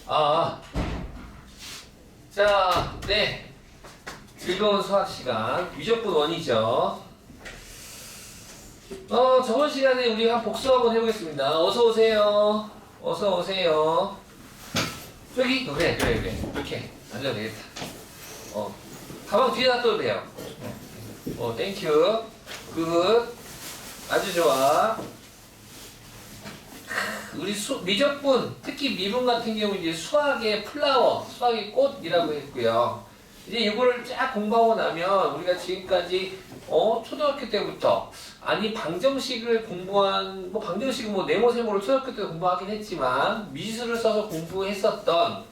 아, 자, 네. 즐거운 수학 시간. 미적분 원이죠. 저번 시간에 우리 한 복수 한번 해보겠습니다. 어서오세요. 어서오세요. 저기, 그래. 이렇게 앉아도 되겠다. 가방 뒤에 놔둬도 돼요. 땡큐. 굿. 아주 좋아. 우리 미적분, 특히 미분 같은 경우 이제 수학의 플라워, 수학의 꽃이라고 했고요. 이제 이거를 쫙 공부하고 나면 우리가 지금까지 초등학교 때부터 방정식을 공부한 방정식은 네모 세모를 초등학교 때 공부하긴 했지만 미술을 써서 공부했었던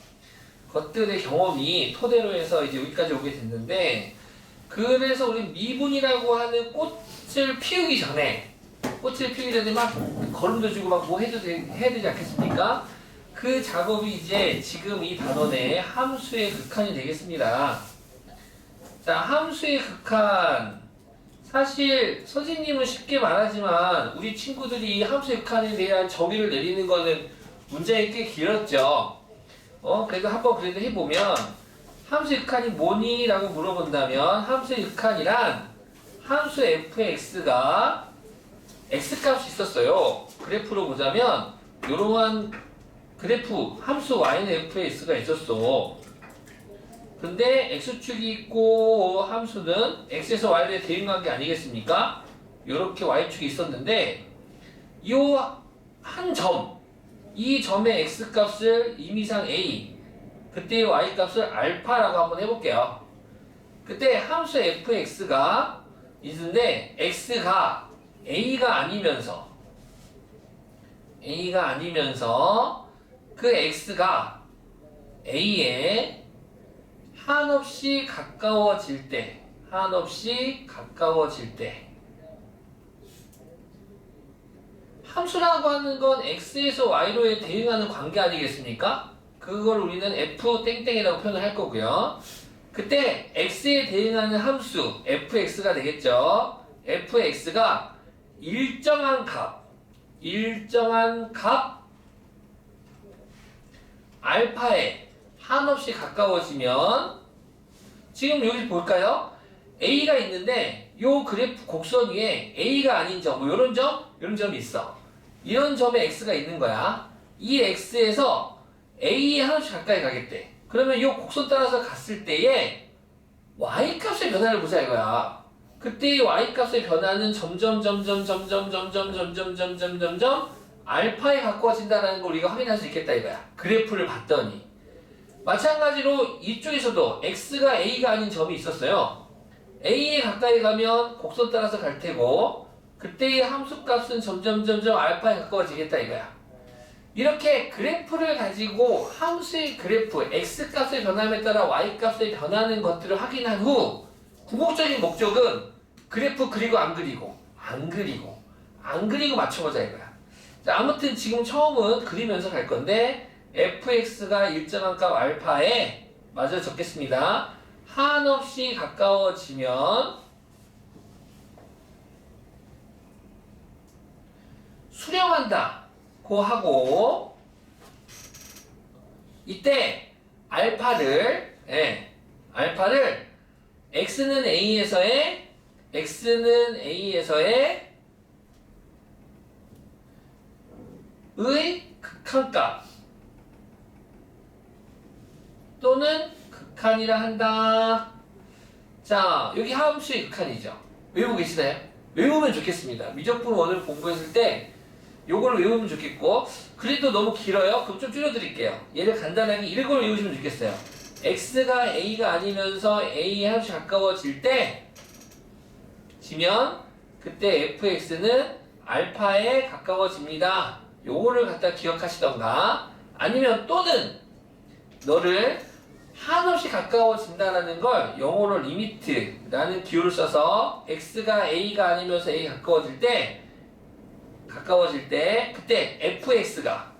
것들의 경험이 토대로 해서 이제 여기까지 오게 됐는데, 그래서 우리 미분이라고 하는 꽃을 피우기 전에 막 걸음도 주고 막 뭐 해야 되지 않겠습니까? 그 작업이 이제 지금 이 단원의 함수의 극한이 되겠습니다. 자, 함수의 극한. 사실 선생님은 쉽게 말하지만 우리 친구들이 이 함수의 극한에 대한 정의를 내리는 거는 문장이 꽤 길었죠. 그래도 한번 그래도 해보면, 함수의 극한이 뭐니? 라고 물어본다면 함수의 극한이란 함수 fx가 x값이 있었어요. 그래프로 보자면 이러한 그래프 함수 y는 fx가 있었어. 근데 x축이 있고 함수는 x에서 y에 대응한 게 아니겠습니까? 이렇게 y축이 있었는데 이 점의 x값을 임의상 a, 그때의 y값을 알파라고 한번 해볼게요. 그때 함수 fx가 있는데 x가 a가 아니면서 그 x가 a에 한없이 가까워질 때 함수라고 하는 건 x에서 y로에 대응하는 관계 아니겠습니까? 그걸 우리는 f 땡땡이라고 표현을 할 거고요. 그때 x에 대응하는 함수 fx가 되겠죠. fx가 일정한 값 알파에 한없이 가까워지면, 지금 여기 볼까요? a가 있는데 요 그래프 곡선 위에 a가 아닌 점, 요런 점이 있어. 이런 점에 x가 있는 거야. 이 x에서 a에 한없이 가까이 가겠대. 그러면 요 곡선 따라서 갔을 때에 y값의 변화를 보자 이거야. 그때 y값의 변화는 점점 알파에 가까워진다는 걸 우리가 확인할 수 있겠다 이거야. 그래프를 봤더니. 마찬가지로 이쪽에서도 x가 a가 아닌 점이 있었어요. a에 가까이 가면 곡선 따라서 갈 테고, 그때의 함수값은 점점 알파에 가까워지겠다 이거야. 이렇게 그래프를 가지고 함수의 그래프, x값의 변함에 따라 y값의 변하는 것들을 확인한 후, 궁극적인 목적은 그래프 그리고 안 그리고 맞춰보자 이거야. 자, 아무튼 지금 처음은 그리면서 갈 건데, fx가 일정한 값 알파에 맞아 적겠습니다. 한없이 가까워지면 수렴한다고 하고, 이때 알파를 x는 a에서의 극한값 또는 극한이라 한다. 자, 여기 함수의 극한이죠. 외우고 계시나요? 외우면 좋겠습니다. 미적분 원을 공부했을 때 요걸 외우면 좋겠고, 그래도 너무 길어요? 그럼 좀 줄여드릴게요. 얘를 간단하게 이걸 외우시면 좋겠어요. x가 a가 아니면서 a에 한없이 가까워질 때 그때 fx는 알파에 가까워집니다. 요거를 갖다 기억하시던가, 아니면 또는 너를 한없이 가까워진다라는 걸 영어로 리미트라는 기호를 써서 x가 a가 아니면서 a에 가까워질 때 그때 fx가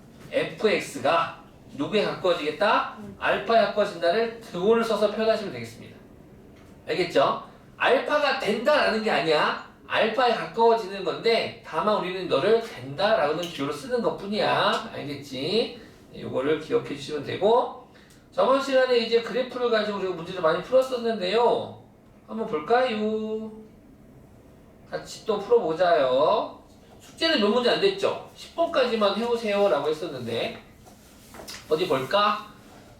누구에 가까워지겠다? 알파에 가까워진다를 등호를 써서 표현하시면 되겠습니다. 알겠죠? 알파가 된다라는 게 아니야. 알파에 가까워지는 건데, 다만 우리는 너를 된다라는 기호로 쓰는 것 뿐이야. 알겠지? 요거를 기억해 주시면 되고, 저번 시간에 이제 그래프를 가지고 우리가 문제를 많이 풀었었는데요. 한번 볼까요? 같이 또 풀어보자요. 숙제는 몇 문제 안 됐죠? 10번까지만 해오세요 라고 했었는데, 어디 볼까?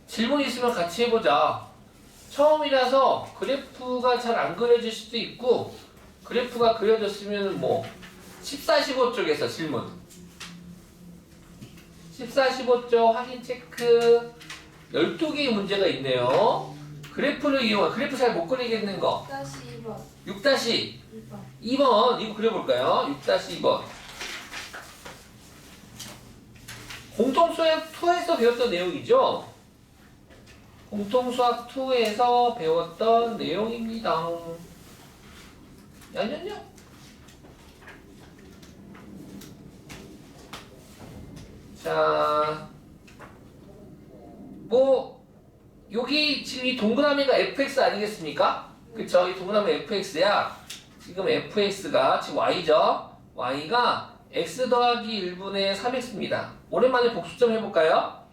질문 있으면 같이 해보자. 처음이라서 그래프가 잘 안 그려질 수도 있고, 그래프가 그려졌으면 뭐 14, 15쪽에서 질문 14, 15쪽 확인 체크 12개의 문제가 있네요. 그래프를 이용한, 그래프 잘 못 그리겠는 거 6-2번 6-2번 이거 그려볼까요? 6-2번 공통수학 2에서 배웠던 내용이죠? 공통수학 2에서 배웠던 내용입니다. 야냐냐? 자, 뭐 여기 지금 이 동그라미가 fx 아니겠습니까? 그쵸? 이 동그라미 fx야. 지금 fx가 지금 y죠? y가 x 더하기 1분의 3x입니다. 오랜만에 복수 좀 해볼까요?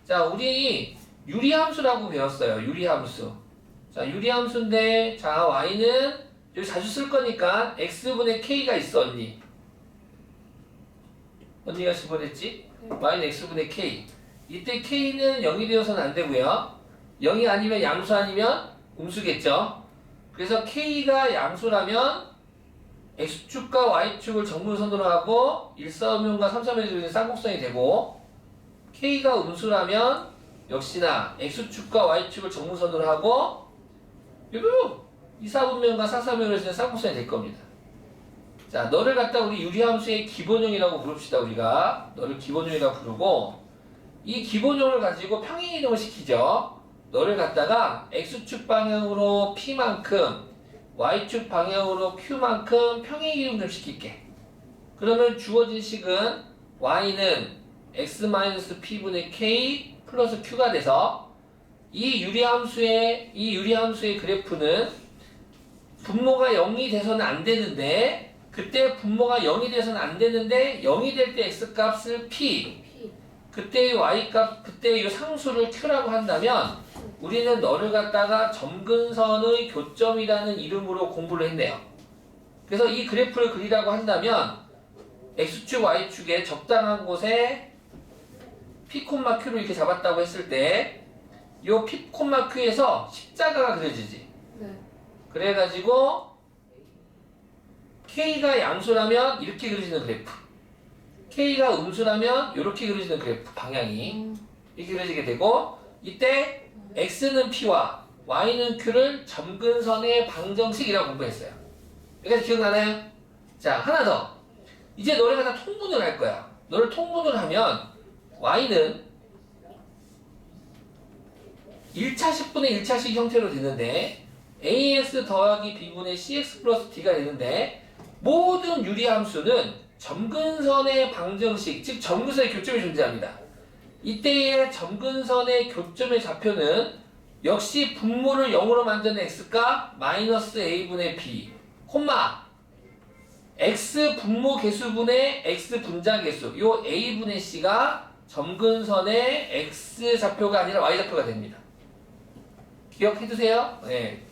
자, 우리 유리함수라고 배웠어요. 유리함수. 자, 유리함수인데, 자, y는 여기 자주 쓸 거니까 x분의 k가 있어, 언니. 언니가 집어냈지? y는 x분의 k. 이때 k는 0이 되어서는 안 되고요. 0이 아니면 양수 아니면 음수겠죠. 그래서 k가 양수라면 x축과 y축을 정분선으로 하고 1,4,5면과 3,3면의 쌍곡선이 되고, k가 음수라면 역시나 x축과 y축을 정분선으로 하고 요요 2,4분면과 4,4면에서 쌍곡선이 될 겁니다. 자, 너를 갖다 우리 유리함수의 기본형이라고 부릅시다. 우리가 너를 기본형이라고 부르고, 이 기본형을 가지고 평행이동을 시키죠. 너를 갖다가 x축 방향으로 p만큼 y축 방향으로 q만큼 평행이동 좀 시킬게. 그러면 주어진 식은 y는 x-p분의 k 플러스 q가 돼서 이 유리함수의 그래프는 분모가 0이 돼서는 안 되는데, 그때 분모가 0이 돼서는 안 되는데 0이 될 때 x값을 p, 그때 y값, 그때 이 상수를 q라고 한다면 우리는 너를 갖다가 점근선의 교점이라는 이름으로 공부를 했네요. 그래서 이 그래프를 그리라고 한다면 x축, y축의 적당한 곳에 p, q를 이렇게 잡았다고 했을 때 이 p, q에서 십자가가 그려지지. 네. 그래가지고 k가 양수라면 이렇게 그려지는 그래프, k가 음수라면 이렇게 그려지는 그래프 방향이 이렇게 그려지게 되고, 이때 x는 p와 y는 q를 점근선의 방정식이라고 공부했어요. 여기까지 기억나나요? 자, 하나 더. 이제 너를 갖다 통분을 할 거야. 너를 통분을 하면 y는 1차식분의 1차식 형태로 되는데 ax 더하기 b분의 cx 플러스 d가 되는데, 모든 유리함수는 점근선의 방정식, 즉 점근선의 교점이 존재합니다. 이때의 점근선의 교점의 좌표는 역시 분모를 0으로 만드는 x가 마이너스 a분의 b, 콤마 x 분모 개수분의 x 분자 개수, 요 a분의 c가 점근선의 x 좌표가 아니라 y 좌표가 됩니다. 기억해두세요. 네.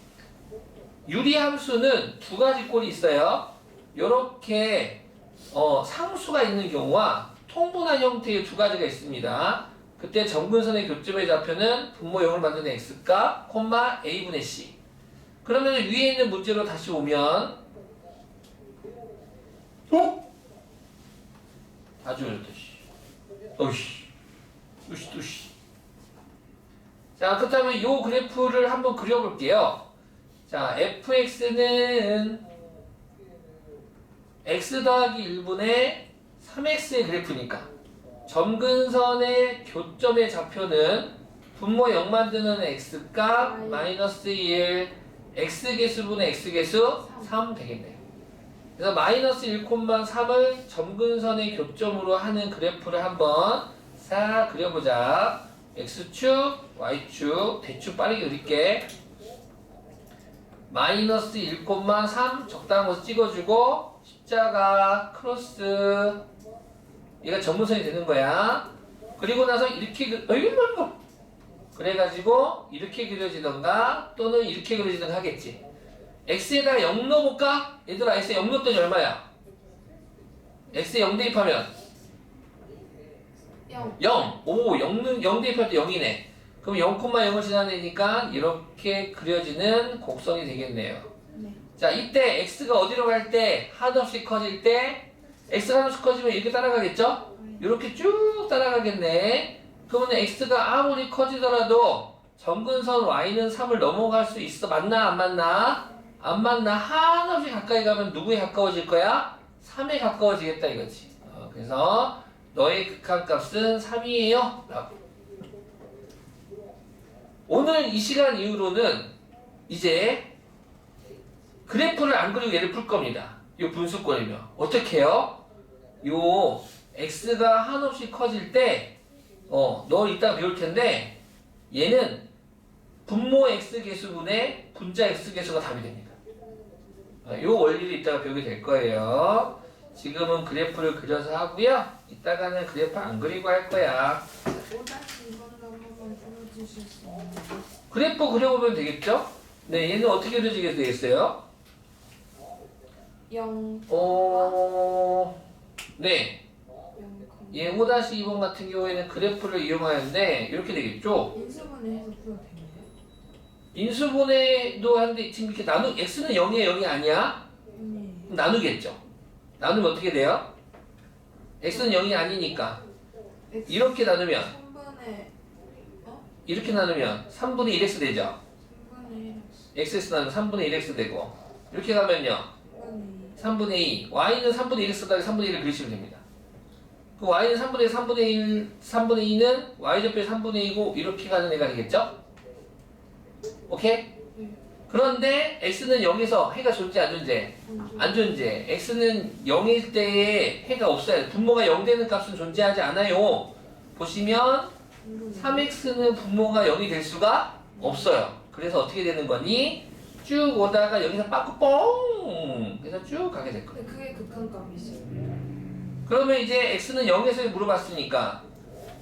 유리함수는 두 가지 꼴이 있어요. 요렇게 상수가 있는 경우와 통분한 형태의 두 가지가 있습니다. 그때 점근선의 교점의 좌표는 분모 0을 만드는 x값, 콤마 a분의 c. 그러면 위에 있는 문제로 다시 오면 아주 좋듯이 뚜시. 자, 그렇다면 이 그래프를 한번 그려볼게요. 자, fx는 x 더하기 1분의 3x의 그래프니까 점근선의 교점의 좌표는 분모 0 만드는 x값 마이너스 1 x개수분의 x개수 3 되겠네요. 그래서 마이너스 1,3을 점근선의 교점으로 하는 그래프를 한번 싹 그려보자. x축, y축 대충 빠르게 그릴게. 마이너스 1,3 적당한 곳 찍어주고 십자가 크로스, 얘가 점근선이 되는 거야. 그리고 나서 이렇게 그래가지고 이렇게 그려지던가 또는 이렇게 그려지던가 하겠지. x에다가 0 넣어볼까? 얘들아 x에 0 넣었더니 얼마야? x에 0 대입하면 0. 오, 0 대입할 때 0이네. 그럼 0,0을 지나내니까 이렇게 그려지는 곡선이 되겠네요. 네. 자, 이때 x가 어디로 갈 때 한없이 커질 때 x가 한없이 커지면 이렇게 따라가겠죠? 이렇게 쭉 따라가겠네. 그러면 x가 아무리 커지더라도 점근선 y는 3을 넘어갈 수 있어. 맞나 안 맞나? 안 맞나? 한없이 가까이 가면 누구에 가까워질 거야? 3에 가까워지겠다 이거지. 그래서 너의 극한값은 3이에요 라고. 오늘 이 시간 이후로는 이제 그래프를 안 그리고 얘를 풀 겁니다. 이 분수권이면 어떻게 해요? 요 x가 한없이 커질 때 너 이따 배울 텐데 얘는 분모 x 개수분의 분자 x 개수가 답이 됩니다. 요 원리를 이따가 배우게 될 거예요. 지금은 그래프를 그려서 하고요. 이따가는 그래프 안 그리고 할 거야. 5-2번도 한 번만 풀어주실 수 있나요? 그래프 그려보면 되겠죠? 네, 얘는 어떻게 그려지게 되겠어요? 0, 네. 0, 얘 5-2번 같은 경우에는 그래프를 이용하는데 이렇게 되겠죠? 인수분해 해서 풀어도 되나요? 인수분해도 하는데 지금 이렇게 x는 0이에요, 0이 아니야? 네. 그럼 나누겠죠? 나누면 어떻게 돼요? x는 0이 아니니까 이렇게 나누면 3분의 이렇게 나누면 3분의 1x 되죠? 3분의 xx 나누면 3분의 1x 되고 이렇게 가면요 3분의 2 y는 3분의 1x 더하기 3분의 1을 그리시면 됩니다. 그 y는 3분의 1, 3분의 2는 y좌표의 3분의 2고 이렇게 가는 애가 되겠죠? 오케이? 그런데 x는 0에서 해가 존재 안 존재? 안 존재. x는 0일 때에 해가 없어요. 분모가 0 되는 값은 존재하지 않아요. 보시면 3x는 분모가 0이 될 수가 없어요. 그래서 어떻게 되는 거니? 쭉 오다가 여기서 빠꾸 뻥! 그래서 쭉 가게 될 거예요. 그게 극한값이죠. 그러면 이제 x는 0에서 물어봤으니까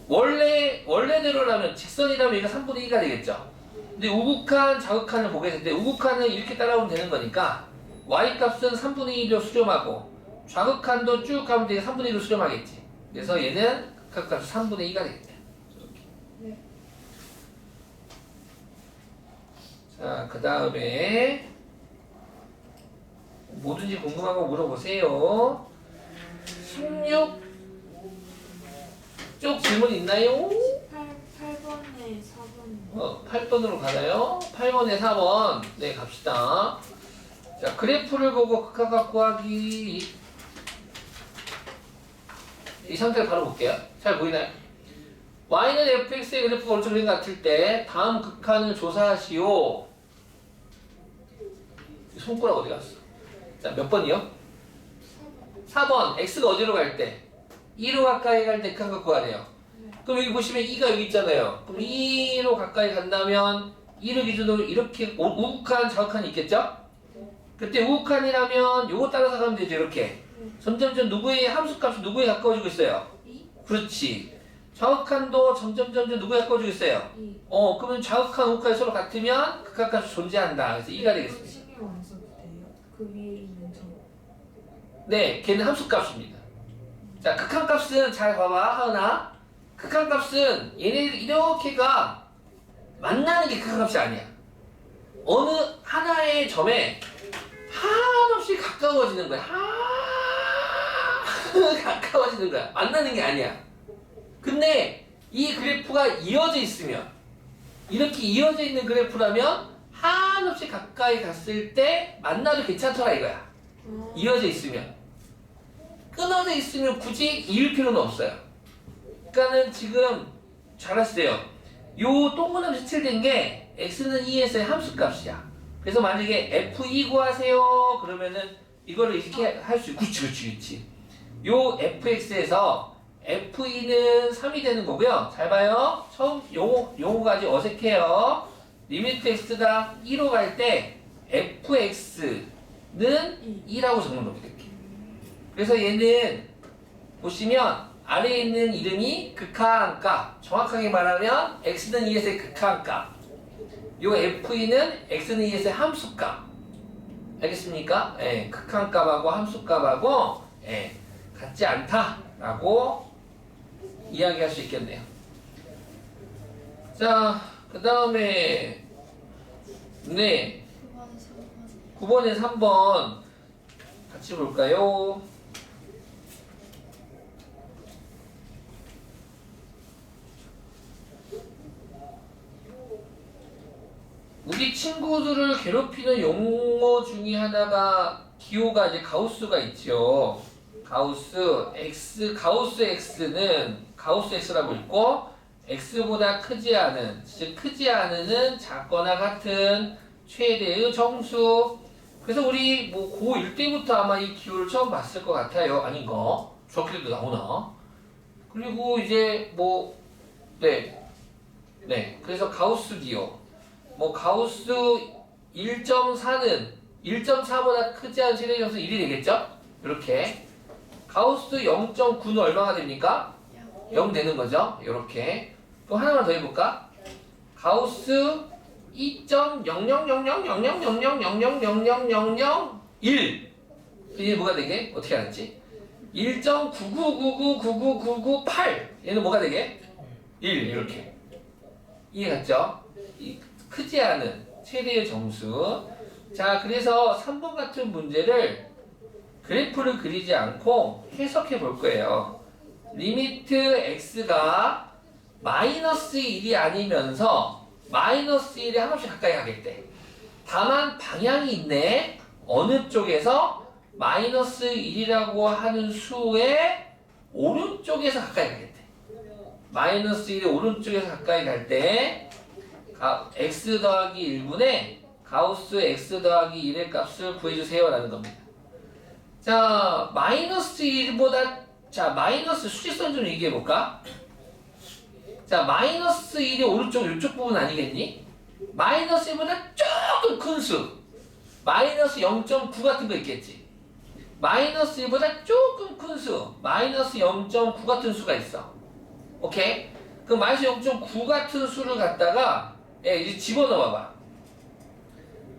원래대로라면 직선이라면 얘가 3분의 2가 되겠죠. 근데 우극한, 자극한을 보게 될 때 우극한은 이렇게 따라오면 되는 거니까 y값은 3분의 2로 수렴하고 좌극한도 쭉 가면 되게 3분의 1로 수렴하겠지. 그래서 얘는 극한값이 3분의 2가 되겠네요. 네. 자, 그 다음에 뭐든지 궁금한 거 물어보세요. 16쪽 질문 있나요? 8번에 4번. 8번으로 가나요? 8번에 4번. 네, 갑시다. 자, 그래프를 보고 극한값 구하기. 이 상태를 바로 볼게요. 잘 보이나요? y는 fx의 그래프가 오른쪽 그림 같을 때 다음 극한을 조사하시오. 손가락 어디 갔어? 자, 몇 번이요? 4번. x가 어디로 갈 때? 2로 가까이 갈 때 극한값 구하래요. 그럼 여기 보시면 2가 여기 있잖아요. 그럼 2로 가까이 간다면 2를 기준으로 이렇게 우극한, 좌극한이 있겠죠? 그때 우극한이라면 요거 따라서 가면 되죠. 이렇게. 점점점 누구의 함수값이 누구에 가까워지고 있어요? 2? 그렇지. 좌극한도 점점점 누구에 가까워지고 있어요? 2. 그러면 좌극한, 우극한이 서로 같으면 극한값이 존재한다. 그래서 2가 되겠습니다. 신경 안 써도 돼요? 그 위에 있는 점. 네, 걔는 함수값입니다. 자, 극한값은 잘 봐봐, 하은아. 극한값은 얘네들 이렇게가 만나는 게 극한값이 아니야. 어느 하나의 점에 한없이 가까워지는 거야. 가까워지는 거야. 만나는 게 아니야. 근데 이 그래프가 이어져 있으면 이렇게 이어져 있는 그래프라면 한없이 가까이 갔을 때 만나도 괜찮더라 이거야. 이어져 있으면. 끊어져 있으면 굳이 이을 필요는 없어요. 그러니까는 지금 잘 하세요. 요 동그라미 색칠된 게 x는 2에서의 함수값이야. 그래서 만약에 f2 구하세요 그러면은 이거를 이렇게 할 수 있고 그렇지. 요 fx에서 f2는 3이 되는 거고요. 잘 봐요. 처음 용어가 아주 어색해요. 리미트 x가 2로 갈 때 fx는 2라고 적는 겁니다. 이렇게. 그래서 얘는 보시면 아래에 있는 이름이 극한값. 정확하게 말하면 x는 2에서의 극한값. 요 f는 x는 2에서의 함수값. 알겠습니까? 예, 극한값하고 함수값하고 예, 같지 않다라고 이야기할 수 있겠네요. 자, 그 다음에 네 9번에 3번 같이 볼까요? 우리 친구들을 괴롭히는 용어 중에 하나가 기호가 이제 가우스가 있죠. 가우스 x는 가우스 x라고 있고 x보다 크지 않은, 즉 크지 않은은 작거나 같은 최대의 정수. 그래서 우리 뭐 고1 때부터 아마 이 기호를 처음 봤을 것 같아요. 아닌가? 중학교 때도 나오나? 그리고 이제 뭐 네. 그래서 가우스 기호. 뭐 가우스 1.4는 1.4보다 크지 않은 최대 정수 1이 되겠죠? 이렇게. 가우스 0.9는 얼마가 됩니까? 0 되는 거죠. 이렇게. 또 하나만 더 해볼까? 가우스 2.00000000000001 이게 뭐가 되게? 어떻게 알았지? 1.999999998 얘는 뭐가 되게? 1 이렇게. 이해 갔죠? 크지 않은 최대의 정수. 자, 그래서 3번 같은 문제를 그래프를 그리지 않고 해석해 볼 거예요. 리미트 x가 마이너스 1이 아니면서 마이너스 1에 한 값씩 가까이 가겠대. 다만 방향이 있네. 어느 쪽에서 마이너스 1이라고 하는 수의 오른쪽에서 가까이 가겠대. 마이너스 1의 오른쪽에서 가까이 갈 때 x 더하기 1분의 가우스 x 더하기 1의 값을 구해주세요 라는 겁니다. 자, 마이너스 1보다 마이너스 수직선 좀 얘기해볼까? 자, 마이너스 1의 오른쪽 이쪽 부분 아니겠니? 마이너스 1보다 조금 큰 수 마이너스 0.9 같은 거 있겠지. 마이너스 1보다 조금 큰 수 마이너스 0.9 같은 수가 있어. 오케이? 그럼 마이너스 0.9 같은 수를 갖다가 이제 집어넣어봐.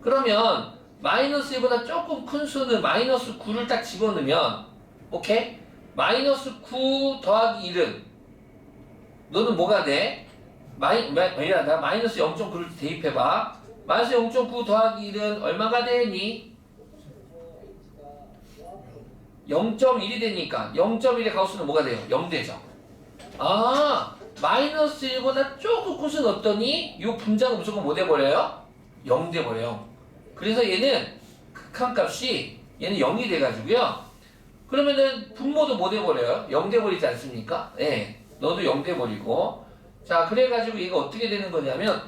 그러면 마이너스 1보다 조금 큰 수는 마이너스 9를 딱 집어넣으면 오케이? 마이너스 9 더하기 1은 너는 뭐가 돼? 마이너스 0.9를 대입해봐. 마이너스 0.9 더하기 1은 얼마가 되니? 0.1이 되니까 0.1의 가우스는 뭐가 돼요? 0 되죠. 아, 마이너스 1보다 조금 큰 수는 어떠니? 이 분자가 무조건 뭐 돼버려요? 0 돼버려요. 그래서 얘는 극한값이 얘는 0이 돼가지고요. 그러면은 분모도 뭐 돼버려요? 0 돼버리지 않습니까? 네, 너도 0 돼버리고. 자, 그래가지고 얘가 어떻게 되는 거냐면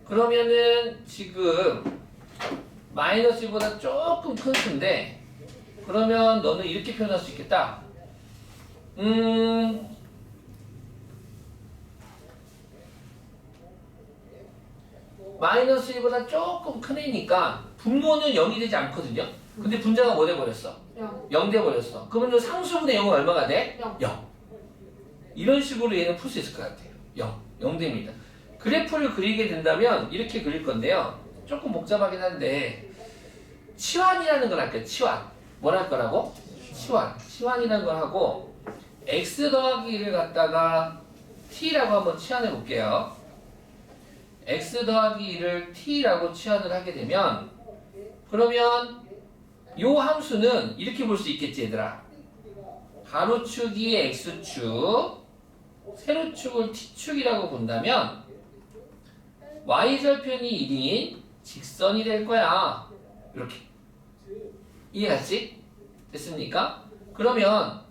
그러면은 지금 마이너스 1보다 조금 큰 수인데 그러면 너는 이렇게 표현할 수 있겠다. 마이너스 1보다 조금 큰 애니까 분모는 0이 되지 않거든요. 근데 분자가 뭐 돼버렸어? 0 돼버렸어. 그러면 상수분의 0은 얼마가 돼? 0. 이런 식으로 얘는 풀 수 있을 것 같아요. 0 됩니다. 그래프를 그리게 된다면 이렇게 그릴 건데요. 조금 복잡하긴 한데 치환이라는 걸 할게요. 치환. 뭘 할 거라고? 치환이라는 걸 하고 x 더하기 1을 갖다가 t라고 한번 치환해 볼게요. x 더하기 1을 t라고 치환을 하게 되면 그러면 요 함수는 이렇게 볼 수 있겠지 얘들아. 가로축이 x축 세로축을 t축이라고 본다면 y절편이 1인 직선이 될 거야. 이렇게 이해갔지? 됐습니까? 그러면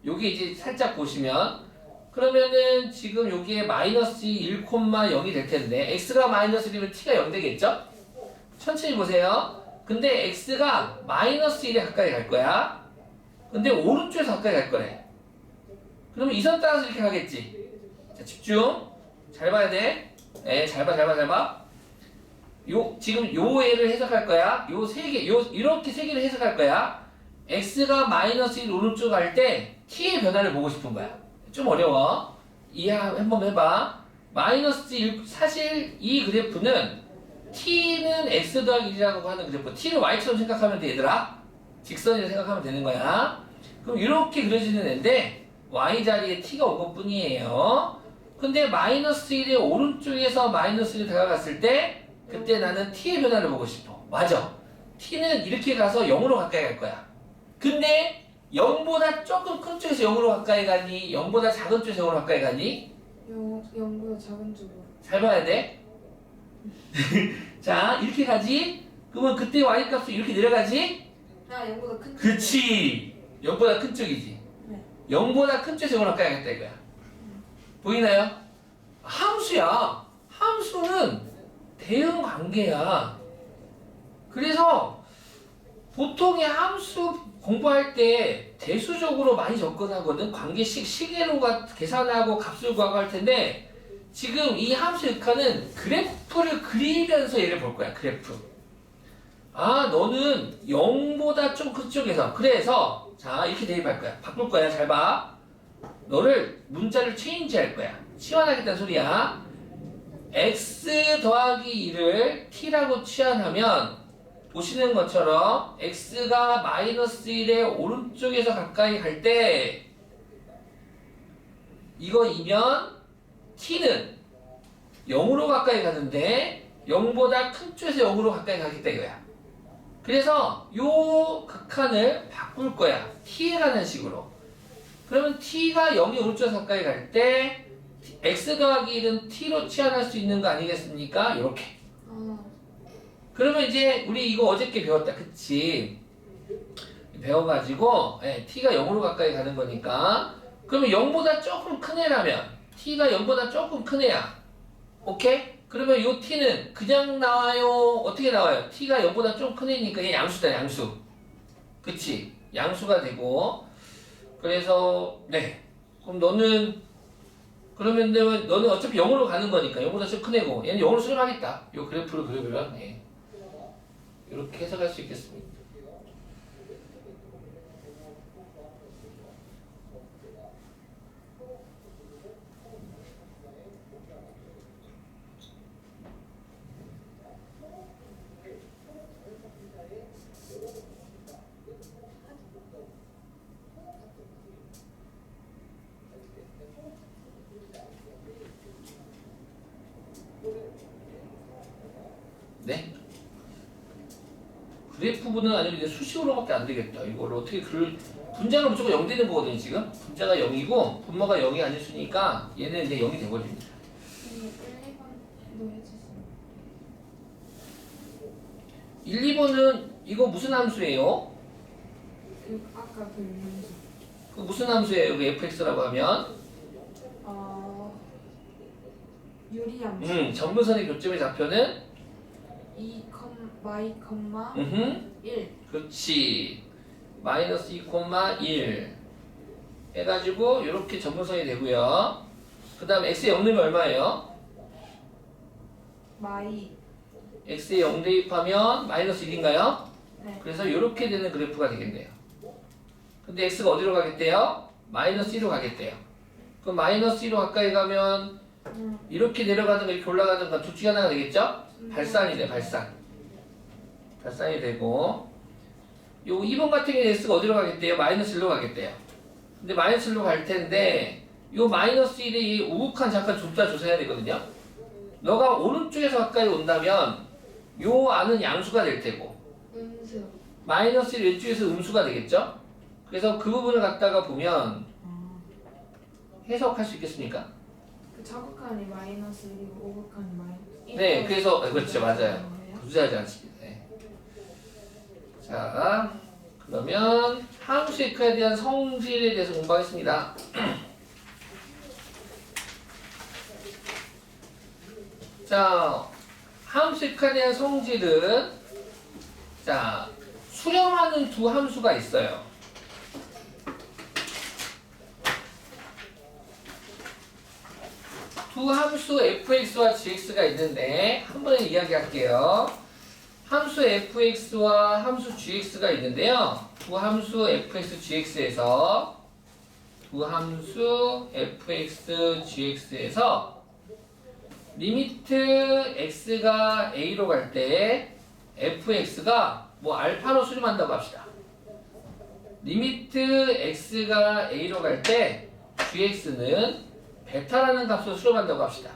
여기 이제 살짝 보시면 그러면은 지금 여기에 마이너스 1,0이 될 텐데 x가 마이너스 1이면 t가 0 되겠죠? 천천히 보세요. 근데 x가 마이너스 1에 가까이 갈 거야. 근데 오른쪽에서 가까이 갈 거래. 그러면 이 선 따라서 이렇게 가겠지. 자, 집중. 잘 봐야 돼. 잘 봐. 지금 요 애를 해석할 거야. 요 세 개, 이렇게 세 개를 해석할 거야. x가 마이너스 1 오른쪽 갈 때 t의 변화를 보고 싶은 거야. 좀 어려워. 이해 한번 해봐. 마이너스 1, 사실 이 그래프는 t는 x 더하기 1이라고 하는 그래프, t를 y처럼 생각하면 돼 얘들아. 직선이라 생각하면 되는 거야. 그럼 이렇게 그려지는 애인데 y 자리에 t가 온 것 뿐이에요. 근데 마이너스 1의 오른쪽에서 마이너스 1이 다가갔을 때 그때 나는 t의 변화를 보고 싶어. 맞아. t는 이렇게 가서 0으로 가까이 갈 거야. 근데 0보다 조금 큰 쪽에서 0으로 가까이 가니 0보다 작은 쪽에서 0으로 가까이 가니 0보다 작은 쪽으로. 잘 봐야 돼. 자 이렇게 가지. 그러면 그때 y 값은 이렇게 내려가지. 0보다 큰 쪽. 그치. 0보다 큰 쪽이지. 네. 0보다 큰 쪽에서 0으로 가까이 가겠다 이거야. 보이나요? 함수야. 함수는 대응 관계야. 그래서 보통의 함수 공부할 때 대수적으로 많이 접근하거든. 관계식 시계로 계산하고 값을 구하고 할 텐데 지금 이 함수 역할은 그래프를 그리면서 얘를 볼 거야. 그래프. 아 너는 0보다 좀 그쪽에서 그래서 자 이렇게 대입할 거야. 바꿀 거야. 잘 봐. 너를 문자를 체인지 할 거야. 치환하겠다는 소리야. x 더하기 2를 t라고 치환하면 보시는 것처럼 x가 마이너스 1의 오른쪽에서 가까이 갈 때 이거이면 t는 0으로 가까이 가는데 0보다 큰 쪽에서 0으로 가까이 가겠다 이거야. 그래서 요 극한을 바꿀 거야. t에 가는 식으로. 그러면 t가 0이 오른쪽에서 가까이 갈 때 x 더하기 1은 t로 치환할 수 있는 거 아니겠습니까? 이렇게. 그러면 이제 우리 이거 어저께 배웠다. 그치? 배워가지고 t가 0으로 가까이 가는 거니까 그러면 0보다 조금 큰 애라면 t가 0보다 조금 큰 애야. 오케이? 그러면 이 t는 그냥 나와요? 어떻게 나와요? t가 0보다 좀 큰 애니까 얘 양수다. 양수. 그치? 양수가 되고 그래서 네 그럼 너는 어차피 0으로 가는 거니까 0보다 좀 큰 애고 얘는 0으로 수렴하겠다. 이 그래프를 그려보면 이렇게 해석할 수 있겠습니다. 네? 그래프분은 아니면 이제 수식으로밖에 안 되겠다. 이걸 어떻게 분자가 무조건 0 되는 거거든요, 지금. 분자가 0이고 분모가 0이 아닐 수니까 얘는 이제 0이 돼버립니다. 1, 2번은 이거 무슨 함수예요? 아까 그 함수. 그 무슨 함수예요? 그 fx라고 하면? 유리함수. 점근선의 교점의 좌표는? 2, y, 1. 그렇지. 마이너스 2,1 해가지고 이렇게 점근선이 되고요. 그 다음 x에 0 넣으면 얼마예요? y. x에 0 대입하면 마이너스 1인가요? 네. 그래서 이렇게 되는 그래프가 되겠네요. 근데 x가 어디로 가겠대요? 마이너스 1로 가겠대요. 그럼 마이너스 1로 가까이 가면 이렇게 내려가는 거 이렇게 올라가는 거 둘 중에 하나가 되겠죠? 발산이 돼. 발산이 되고 요 2번 같은 경우에 x가 어디로 가겠대요? 마이너스 1로 가겠대요. 근데 마이너스 1로 갈 텐데 요 마이너스 1이 우극한 잠깐 좁다 조사해야 되거든요. 너가 오른쪽에서 가까이 온다면 요 안은 양수가 될 테고 음수. 마이너스 1 왼쪽에서 음수가 되겠죠? 그래서 그 부분을 갖다가 보면 해석할 수 있겠습니까? 그 좌극한이 마이너스 1이고 우극한이 마이너스 1. 네, 그래서 그렇죠, 맞아요. 부자하지 않습니다. 네. 자, 그러면 함수 F에 대한 성질에 대해서 공부하겠습니다. 자, 함수 F에 대한 성질은 자 수렴하는 두 함수가 있어요. 두 함수 fx와 gx가 있는데 한번 이야기할게요. 함수 fx와 함수 gx가 있는데요. 두 함수 fx gx에서 리미트 x가 a로 갈 때 fx가 뭐 알파로 수렴한다고 합시다. 리미트 x가 a로 갈 때 gx는 베타라는 값으로 수렴한다고 합시다.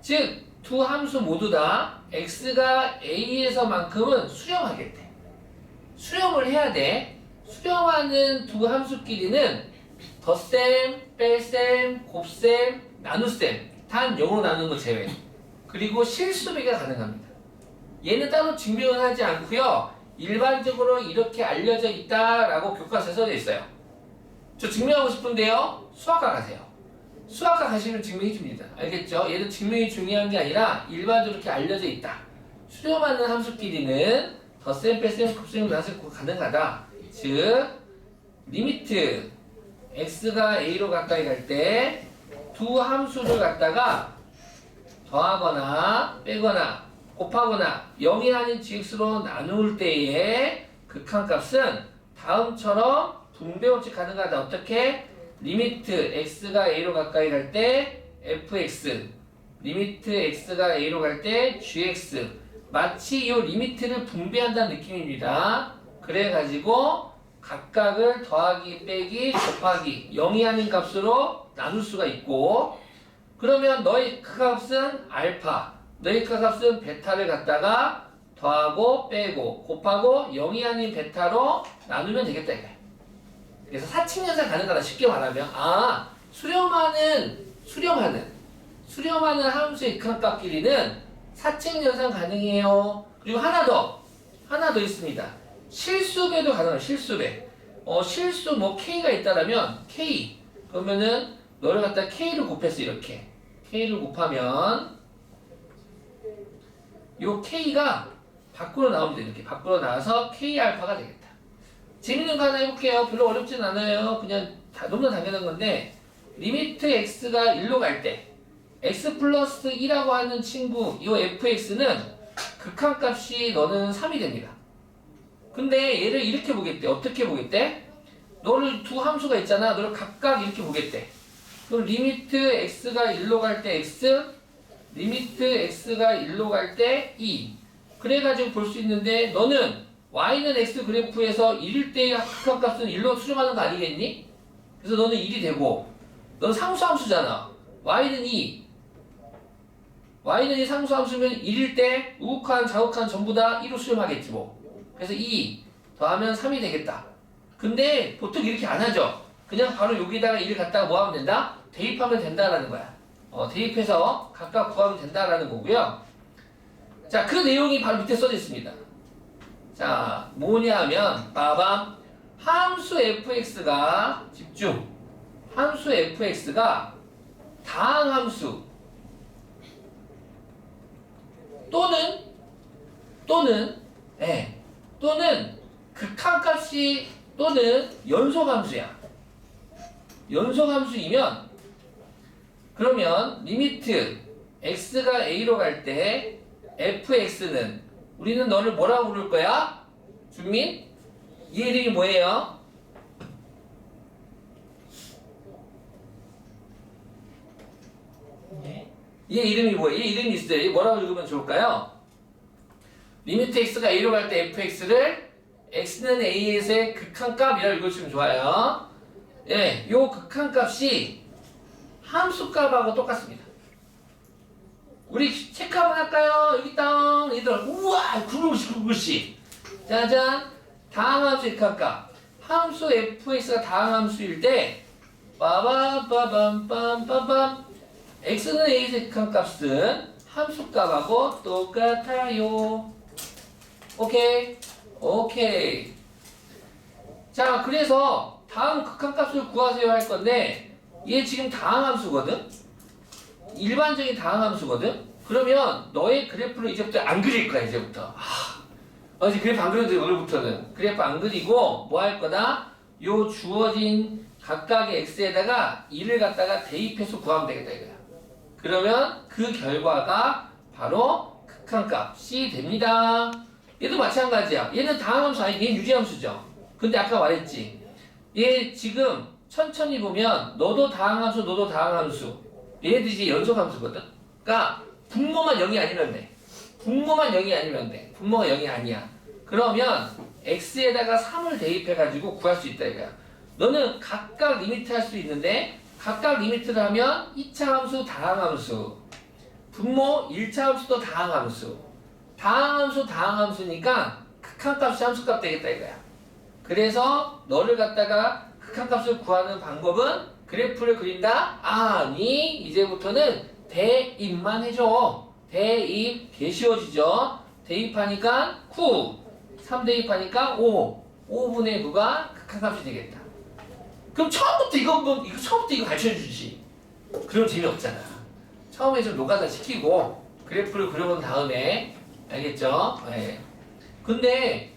즉, 두 함수 모두 다 x가 a에서만큼은 수렴하겠대. 수렴을 해야 돼. 수렴하는 두 함수끼리는 덧셈, 뺄셈, 곱셈, 나눗셈 단 0으로 나누는 거 제외. 그리고 실수배가 가능합니다. 얘는 따로 증명을 하지 않고요. 일반적으로 이렇게 알려져 있다라고 교과서에 써져 있어요. 저 증명하고 싶은데요. 수학과 가세요. 수학과 가시면 증명해 줍니다. 알겠죠? 얘도 증명이 중요한 게 아니라 일반적으로 이렇게 알려져 있다. 수렴하는 함수끼리는 덧셈, 뺄셈, 곱셈, 나눗셈 가능하다. 즉, 리미트 x가 a로 가까이 갈 때 두 함수를 갖다가 더하거나 빼거나 곱하거나 0이 아닌 gx로 나눌 때의 극한값은 다음처럼 분배법칙 가능하다. 어떻게? 리미트 x가 a로 가까이 갈 때 fx, 리미트 x가 a로 갈 때 gx. 마치 이 리미트를 분배한다는 느낌입니다. 그래가지고 각각을 더하기, 빼기, 곱하기 0이 아닌 값으로 나눌 수가 있고, 그러면 너의 값은 알파, 너의 값은 베타를 갖다가 더하고 빼고 곱하고 0이 아닌 베타로 나누면 되겠다 이거야. 그래서 사칙연산 가능하다. 쉽게 말하면 수렴하는 함수의 극한값끼리는 사칙연산 가능해요. 그리고 하나 더 있습니다. 실수배도 가능해요. 실수배. 실수 뭐 k가 있다라면 k 그러면은 너를 갖다 k를 곱했어. 이렇게 k를 곱하면 요 k가 밖으로 나오면 돼. 이렇게 밖으로 나와서 k 알파가 되겠다. 재밌는 거 하나 해볼게요. 별로 어렵진 않아요. 그냥 너무나 당연한 건데, 리미트 x가 1로 갈 때 x 플러스 2라고 하는 친구 이 fx는 극한값이 너는 3이 됩니다. 근데 얘를 이렇게 보겠대. 어떻게 보겠대? 너를 두 함수가 있잖아. 너를 각각 이렇게 보겠대. 그럼 리미트 x가 1로 갈 때 x, 리미트 x가 1로 갈 때 2. 그래가지고 볼 수 있는데, 너는 y는 x 그래프에서 1일 때의 극한값은 1로 수렴하는 거 아니겠니? 그래서 너는 1이 되고, 너는 상수함수잖아. y는 2. y는 이 상수함수면 1일 때 우극한, 좌극한 전부 다 1로 수렴하겠지 뭐. 그래서 2 더하면 3이 되겠다. 근데 보통 이렇게 안 하죠. 그냥 바로 여기다가 1을 갖다가 뭐 하면 된다? 대입하면 된다라는 거야. 대입해서 각각 구하면 된다라는 거고요. 자, 그 내용이 바로 밑에 써져 있습니다. 자, 뭐냐 하면 빠밤, 함수 fx가 집중, 함수 fx가 다항함수 또는 극한값이 또는 연속함수야. 연속함수이면 그러면 리미트 x가 a로 갈 때 fx는 우리는 너를 뭐라고 부를 거야? 준민? 얘 이름이 뭐예요? 얘 이름이 뭐예요? 얘 이름이 있어요. 얘 뭐라고 읽으면 좋을까요? 리미트 x가 a로 갈 때 fx를 x는 a에서의 극한값이라고 읽으시면 좋아요. 예, 요 극한값이 함수값하고 똑같습니다. 우리 체크 한번 할까요? 여기 있다. 얘들 우와, 구글씨. 짜잔. 다항함수의 극한값. 함수 fx가 다항함수일 때 빠밤빠밤빰빠밤 x는 a에서의 극한값은 함수값하고 똑같아요. 오케이. 자, 그래서 다음 극한값을 구하세요 할 건데, 얘 지금 다항함수거든? 일반적인 다항함수거든? 그러면 너의 그래프를 이제부터 안 그릴 거야, 이제부터. 이제 그래프 안 그려도 돼, 오늘부터는. 그래프 안 그리고 뭐 할 거다? 요 주어진 각각의 x에다가 2를 갖다가 대입해서 구하면 되겠다, 이거야. 그러면 그 결과가 바로 극한값이 됩니다. 얘도 마찬가지야. 얘는 다항함수 아니고 얘는 유지함수죠. 근데 아까 말했지. 얘 지금 천천히 보면 너도 다항함수, 너도 다항함수. 얘네들이 이제 연속함수거든. 그러니까 분모만 0이 아니면 돼. 분모만 0이 아니면 돼. 분모가 0이 아니야. 그러면 x에다가 3을 대입해가지고 구할 수 있다 이거야. 너는 각각 리미트 할 수 있는데 각각 리미트를 하면 2차 함수, 다항함수. 분모 1차 함수도 다항함수. 다항함수, 다항함수니까 극한값이 함수값 되겠다 이거야. 그래서 너를 갖다가 극한값을 구하는 방법은 그래프를 그린다? 아니, 이제부터는 대입만 해줘. 대입, 개 쉬워지죠? 대입하니까 9, 3대입하니까 5, 5분의 9가 극한값이 되겠다. 그럼 처음부터 이거 가르쳐주지. 그럼 재미없잖아. 처음에 좀 노가다 시키고 그래프를 그려본 다음에 알겠죠? 네. 근데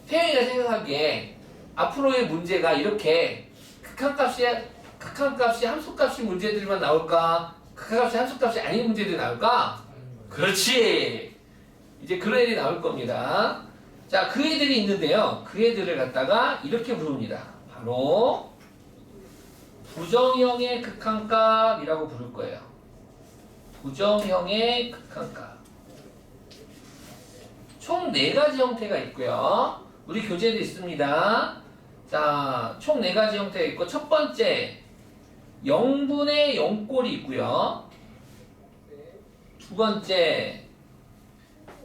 태영이가 생각하기에 앞으로의 문제가 이렇게 극한값이 함수값이 문제들만 나올까? 극한값이 함수값이 아닌 문제들이 나올까? 그렇지! 이제 그런 애들이 나올 겁니다. 자, 그 애들이 있는데요. 그 애들을 갖다가 이렇게 부릅니다. 바로 부정형의 극한값이라고 부를 거예요. 부정형의 극한값. 총 4가지 형태가 있고요. 우리 교재도 있습니다. 자, 총 4가지 형태가 있고 첫 번째 0분의 0꼴이 있고요. 두 번째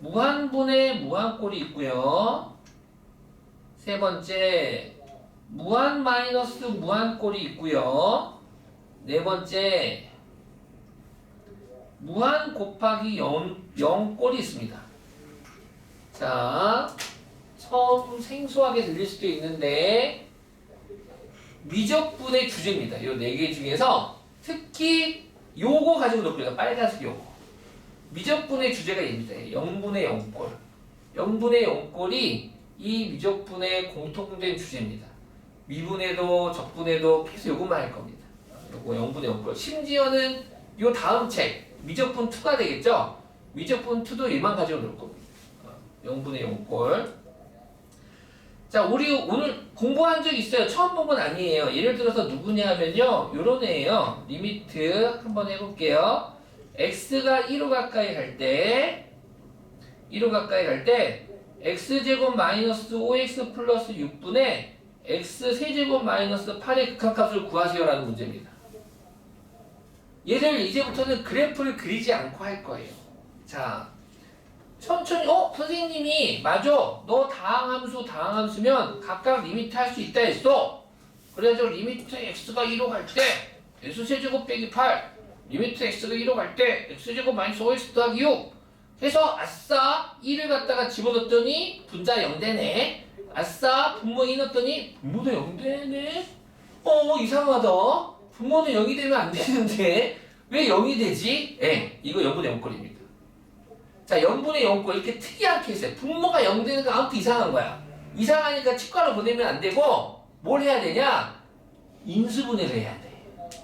무한분의 무한꼴이 있고요. 세 번째 무한 마이너스 무한꼴이 있고요. 네 번째 무한 곱하기 0꼴이 있습니다. 자, 처음 생소하게 들릴 수도 있는데 미적분의 주제입니다. 이 4개 중에서 특히 요거 가지고 놀 거예요. 빨간색 요거. 미적분의 주제가 얘입니다. 0분의 0꼴. 0분의 0꼴이 이 미적분의 공통된 주제입니다. 미분에도 적분에도 계속 요것만 할 겁니다. 요거 0분의 0꼴. 심지어는 요 다음 책 미적분 2가 되겠죠? 미적분 2도 얘만 가지고 놀 겁니다. 0분의 0꼴. 자, 우리 오늘 공부한 적 있어요. 처음 본 건 아니에요. 예를 들어서 누구냐 하면요. 요런 애예요. 리미트 한번 해볼게요. x가 1로 가까이 갈 때 x제곱 마이너스 5x 플러스 6분의 x세제곱 마이너스 8의 극한값을 구하세요라는 문제입니다. 얘를 이제부터는 그래프를 그리지 않고 할 거예요. 자, 천천히 선생님이 맞아. 너 다항함수면 각각 리미트 할 수 있다 했어. 그래서 리미트 x가 1로 갈 때 x세제곱 빼기 8 리미트 x가 1로 갈 때 x제곱 마이너스 5x 더하기 6 해서 아싸 1을 갖다가 집어넣었더니 분자 0 되네. 아싸 분모 2 넣었더니 분모도 0 되네. 이상하다. 분모는 0이 되면 안 되는데 왜 0이 되지? 이거 0분의 0꼴입니다. 자, 0분의 0꼴 이렇게 특이한 케이스야. 분모가 0 되는 거 아무튼 이상한 거야. 이상하니까 치과로 보내면 안 되고 뭘 해야 되냐? 인수분해를 해야 돼.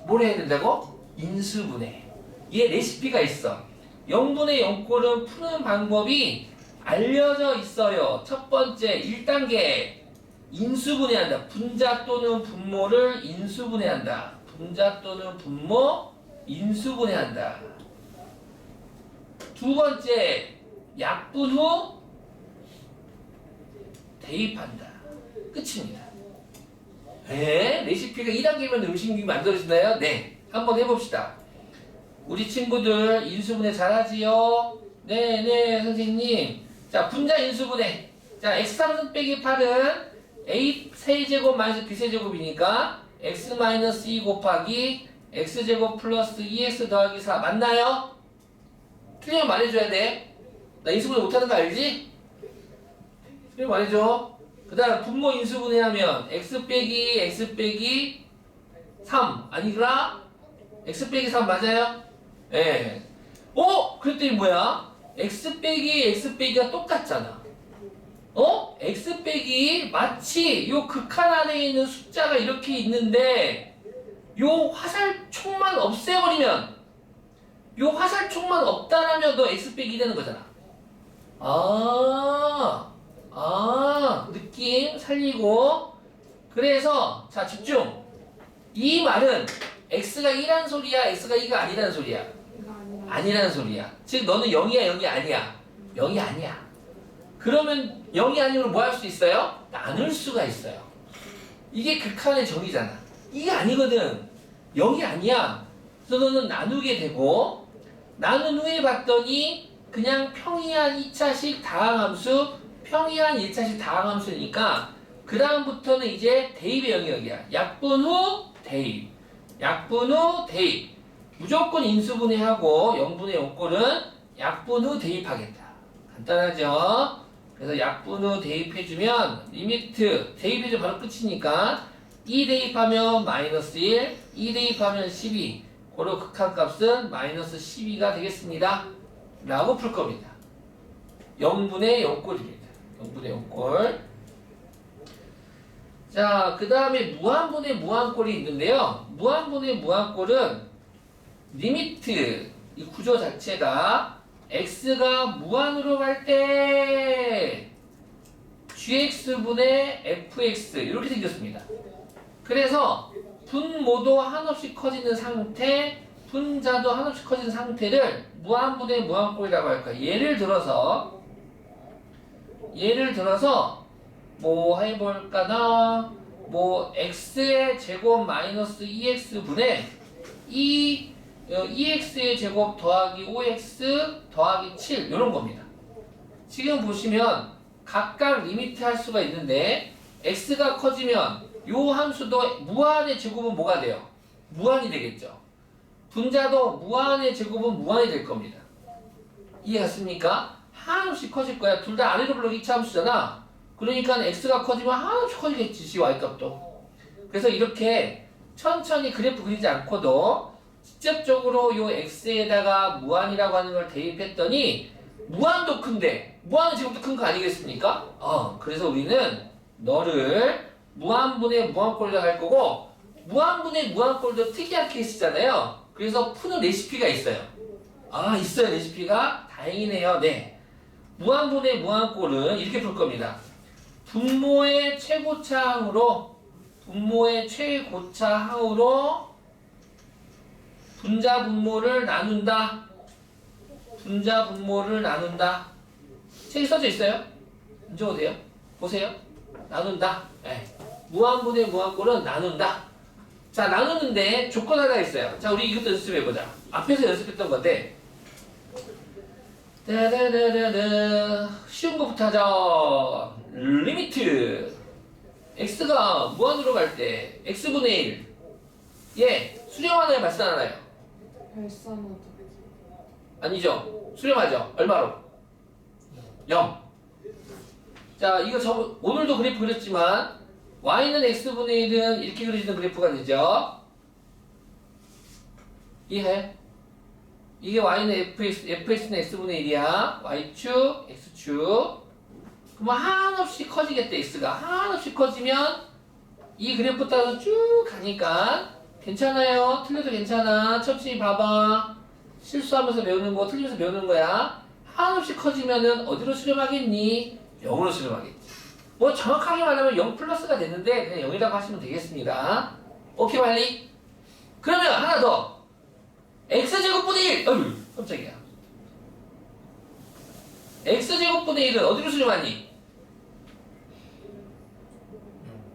뭘 해야 된다고? 인수분해. 얘 레시피가 있어. 0분의 0꼴은 푸는 방법이 알려져 있어요. 첫 번째 1단계 인수분해한다. 분자 또는 분모를 인수분해한다. 분자 또는 분모 인수분해한다. 두 번째 약분 후 대입한다. 끝입니다. 레시피가 2단계면 음식이 만들어지나요? 네. 한번 해봅시다. 우리 친구들 인수분해 잘하지요? 네, 선생님. 자, 분자 인수분해. 자, x3 빼기 8은 a 세제곱 마이너스 b 세제곱이니까 x 마이너스 2 곱하기 x제곱 플러스 2x 더하기 4 맞나요? 틀리면 말해줘야 돼. 나 인수분해 못하는 거 알지? 틀리면 말해줘. 그 다음 분모 인수분해하면 x 빼기 3 아니구나? x 빼기 3 맞아요? 예. 그랬더니 뭐야? x 빼기가 똑같잖아. x 빼기 마치 요 극한 안에 있는 숫자가 이렇게 있는데 요 화살촉만 없애버리면 요 화살촉만 없다라면 너 x 빼기 되는 거잖아. 아, 느낌 살리고. 그래서 자 집중. 이 말은 x가 1란 소리야, x가 2가 아니라는 소리야? 이거 아니라. 아니라는 소리야. 즉 너는 0이야, 0이 아니야? 0이 아니야. 그러면 0이 아니면 뭐 할 수 있어요? 나눌 수가 있어요. 이게 극한의 정의잖아. 이게 아니거든. 0이 아니야. 그래서 너는 나누게 되고, 나눈 후에 봤더니 그냥 평이한 2차식 다항함수, 평이한 1차식 다항함수니까 그 다음부터는 이제 대입의 영역이야. 약분 후 대입, 약분 후 대입. 무조건 인수분해하고 0분의 0꼴은 약분 후 대입하겠다. 간단하죠? 그래서 약분 후 대입해주면 리미트 대입해주면 바로 끝이니까 2 대입하면 마이너스 1, 2 대입하면 12. 고로 극한값은 마이너스 12가 되겠습니다. 라고 풀 겁니다. 0분의 0꼴입니다. 0분의 0꼴. 자, 그 다음에 무한분의 무한꼴이 있는데요. 무한분의 무한꼴은 리미트, 이 구조 자체가 x가 무한으로 갈 때 gx분의 fx 이렇게 생겼습니다. 그래서 분모도 한없이 커지는 상태, 분자도 한없이 커지는 상태를 무한분의 무한꼴이라고 할까요? 예를 들어서 뭐 해볼까나, 뭐 x의 제곱 마이너스 2x분의 2x의 제곱 더하기 5x 더하기 7 이런 겁니다. 지금 보시면 각각 리미트 할 수가 있는데 x가 커지면 요 함수도 무한의 제곱은 뭐가 돼요? 무한이 되겠죠. 분자도 무한의 제곱은 무한이 될 겁니다. 이해갔습니까? 한없이 커질 거야. 둘 다 아래로 블록 2차 함수잖아. 그러니까 x가 커지면 한없이 커지겠지. 지 y값도. 그래서 이렇게 천천히 그래프 그리지 않고도 직접적으로 요 x에다가 무한이라고 하는 걸 대입했더니 무한도 큰데 무한은 지금도 큰 거 아니겠습니까? 그래서 우리는 너를 무한분의 무한꼴로 할 거고, 무한분의 무한꼴도 특이한 케이스잖아요. 그래서 푸는 레시피가 있어요. 있어요, 레시피가. 다행이네요. 네. 무한분의 무한꼴은 이렇게 풀 겁니다. 분모의 최고차항으로 분자 분모를 나눈다. 책에 써져 있어요? 안 적어도 돼요? 보세요. 나눈다. 네. 무한분의 무한꼴은 나눈다. 자, 나누는데 조건 하나 있어요. 자, 우리 이것도 연습해보자. 앞에서 연습했던 건데, 쉬운 거부터 하자. 리미트 x가 무한으로 갈 때 x분의 1 수렴하나요, 발산하나요? 발산하다. 아니죠. 수렴하죠. 얼마로? 0. 자, 이거 오늘도 그래프 그렸지만 y는 x분의 1은 이렇게 그려지는 그래프가 되죠. 이해해? 이게 y는 fx는 x분의 1이야. y축, x축. 그러면 한없이 커지겠다, x가. 한없이 커지면 이 그래프 따라서 쭉 가니까 괜찮아요. 틀려도 괜찮아. 천천히 봐봐. 실수하면서 배우는 거, 틀리면서 배우는 거야. 한없이 커지면은 어디로 수렴하겠니? 0으로 수렴하겠지. 뭐 정확하게 말하면 0 플러스가 됐는데 그냥 0이라고 하시면 되겠습니다. 오케이, 빨리. 그러면 하나 더. x제곱분의 1. 어휴, 깜짝이야. x제곱분의 1은 어디로 수렴하니?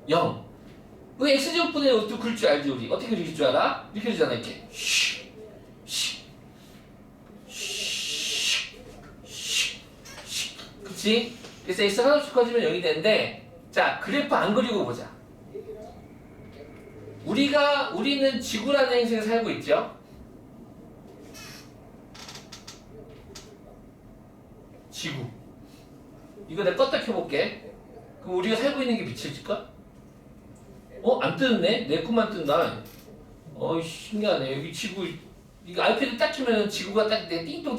0. 그 x제곱분의 1 어떻게 그릴 줄 알지, 우리? 어떻게 그릴 줄 알아? 이렇게 그리잖아, 이렇게. 그치? 그래서 x 하나씩 커지면 0이 되는데, 자, 그래프 안 그리고 보자. 우리는 지구라는 행성에 살고 있죠? 지구. 이거 내가 껐다 켜볼게. 그럼 우리가 살고 있는 게 비춰질까? 안 뜨네? 내 꿈만 뜬다. 신기하네. 여기 지구, 이거 아이패드 딱 켜면 지구가 딱 띵똥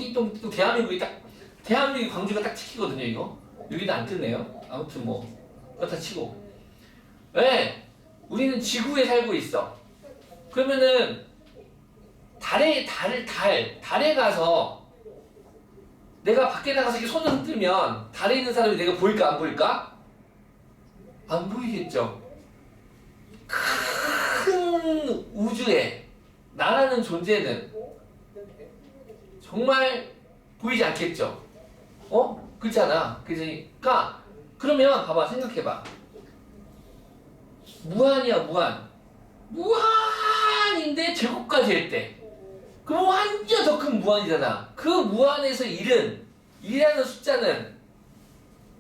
대한민국 광주가 딱 찍히거든요, 이거. 여기는 안 뜨네요. 아무튼 뭐, 그렇다 치고. 왜? 우리는 지구에 살고 있어. 그러면은, 달에 가서, 내가 밖에 나가서 이렇게 손을 흔들면 달에 있는 사람이 내가 보일까 안 보일까? 안 보이겠죠. 큰 우주에 나라는 존재는 정말 보이지 않겠죠. 그렇잖아. 그러니까 그러면 봐봐, 생각해봐. 무한이야, 무한. 무한인데 제곱까지 했대. 그럼 완전 더 큰 무한이잖아. 그 무한에서 1이라는 숫자는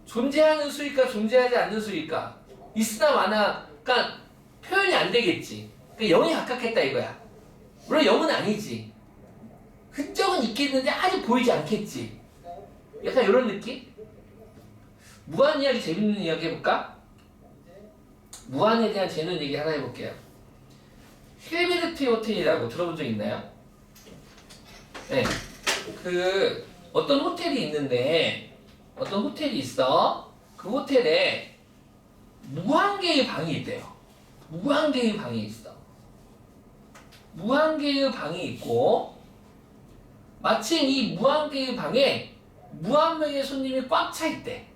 존재하는 수일까 존재하지 않는 수일까? 있으나 마나, 그러니까 표현이 안 되겠지. 그러니까 0이 가깝겠다 이거야. 물론 0은 아니지. 흔적은 있겠는데 아직 보이지 않겠지. 약간 이런 느낌? 무한 이야기 재밌는 이야기 해볼까? 무한에 대한 재밌는 얘기 하나 해볼게요. 힐베르트 호텔이라고 들어본 적 있나요? 네. 어떤 호텔이 있는데, 어떤 호텔이 있어. 그 호텔에 무한 개의 방이 있대요. 무한 개의 방이 있어. 무한 개의 방이 있고, 마침 이 무한 개의 방에 무한 명의 손님이 꽉 차 있대.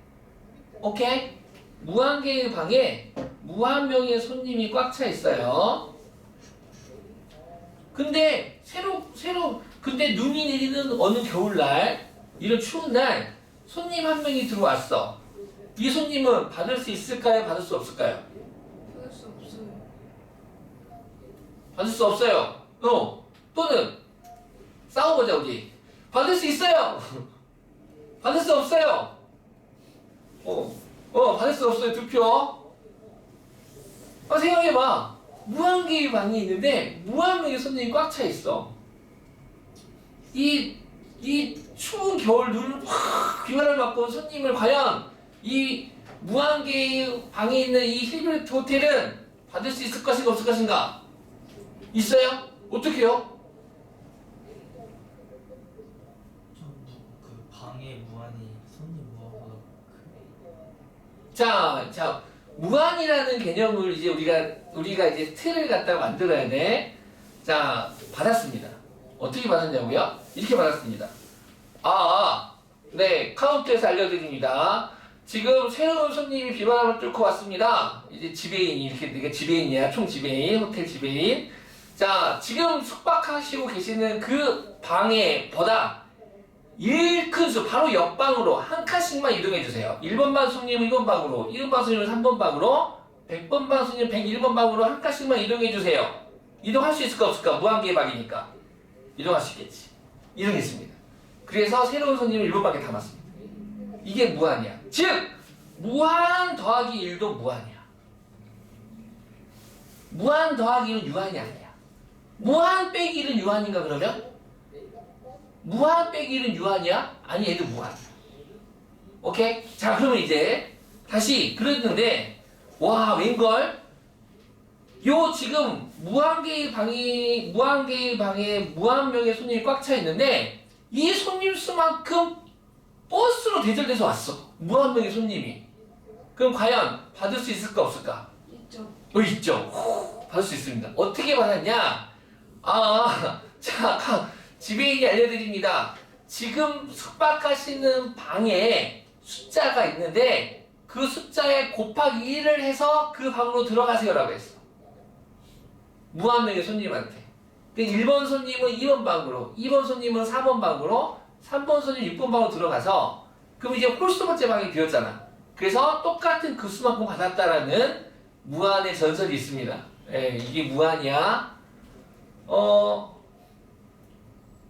오케이? 무한 개의 방에 무한 명의 손님이 꽉 차 있어요. 근데 근데 눈이 내리는 어느 겨울날, 이런 추운 날 손님 한 명이 들어왔어. 이 손님은 받을 수 있을까요? 받을 수 없을까요? 받을 수 없어요. 받을 수 없어요. 또는 싸워보자 우리. 받을 수 있어요. 받을 수 없어요. 받을 수 없어요. 투표. 생각해봐. 무한 개의 방이 있는데 무한 명의 손님이 꽉 차 있어. 이 추운 겨울 눈을 확 비바람을 맞고 온 손님을 과연 이 무한 개의 방에 있는 이 힐베르트 호텔은 받을 수 있을 것인가 없을 것인가? 있어요? 어떻게 해요? 그 방의 무한이 손님 무한보다 자, 무한이라는 개념을 이제 우리가 이제 틀을 갖다가 만들어야 돼. 자, 받았습니다. 어떻게 받았냐고요? 이렇게 받았습니다. 네, 카운트에서 알려드립니다. 지금 새로운 손님이 비바람을 뚫고 왔습니다. 이제 지배인이 이렇게, 내가 지배인이야. 총 지배인, 호텔 지배인. 자, 지금 숙박하시고 계시는 그 방에보다 1큰 수, 바로 옆방으로 한 칸씩만 이동해주세요. 1번 방 손님 1번 방으로, 1번 방 손님 3번 방으로, 100번 방 손님 101번 방으로 한 칸씩만 이동해주세요. 이동할 수 있을까 없을까? 무한개의 방이니까. 이동할 수 있겠지. 이동했습니다. 그래서 새로운 손님을 1번 방에 담았습니다. 이게 무한이야. 즉! 무한 더하기 1도 무한이야. 무한 더하기 1은 유한이 아니야. 무한 빼기 1은 유한인가 그러면? 무한 빼기 1은 유한이야? 아니, 얘도 무한이야. 오케이? 자, 그러면 이제 다시 그랬는데, 와, 웬걸? 요 지금 무한 개의 방에 무한 명의 손님이 꽉 차 있는데, 이 손님 수만큼 버스로 대절돼서 왔어. 무한 명의 손님이. 그럼 과연 받을 수 있을까 없을까? 있죠. 있죠. 받을 수 있습니다. 어떻게 받았냐? 자, 지배인이 알려드립니다. 지금 숙박하시는 방에 숫자가 있는데 그 숫자에 곱하기 1을 해서 그 방으로 들어가세요라고 했어. 무한 명의 손님한테. 1번 손님은 2번 방으로, 2번 손님은 4번 방으로, 3번 손님 6번 방으로 들어가서, 그럼 이제 홀수 번째 방이 비었잖아. 그래서 똑같은 그 수만큼 받았다라는 무한의 전설이 있습니다. 이게 무한이야.